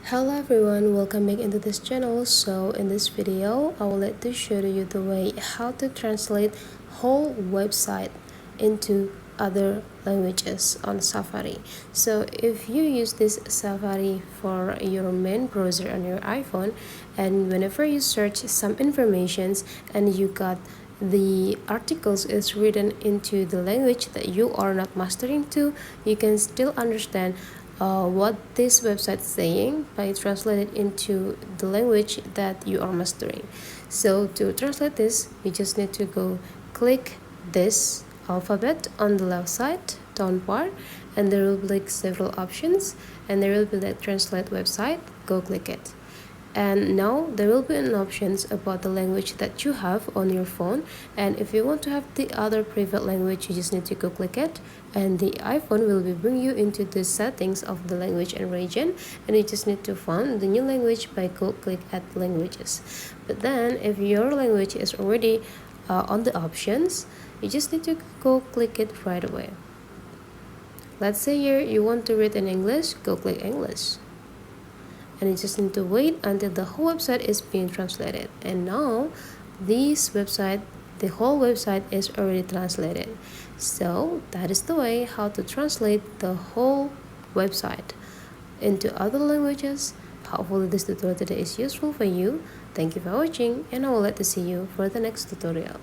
Hello everyone, welcome back into this channel. So in this video I would like to show you the way how to translate whole website into other languages on Safari. So if you use this Safari for your main browser on your iPhone, and whenever you search some informations and you got the articles is written into the language that you are not mastering to, you can still understand what this website is saying by translating into the language that you are mastering. So to translate this, you just need to go click this alphabet on the left side down part, and there will be like several options, and there will be the translate website. Go click it. And now there will be an options about the language that you have on your phone, and if you want to have the other private language, you just need to go click it, and the iPhone will be bring you into the settings of the language and region, and you just need to find the new language by go click at languages. But then if your language is already on the options, you just need to go click it right away. Let's say here you want to read in English, go click English, and you just need to wait until the whole website is being translated. And now this website, the whole website is already translated. So that is the way how to translate the whole website into other languages. Hopefully this tutorial today is useful for you. Thank you for watching, and I would like to see you for the next tutorial.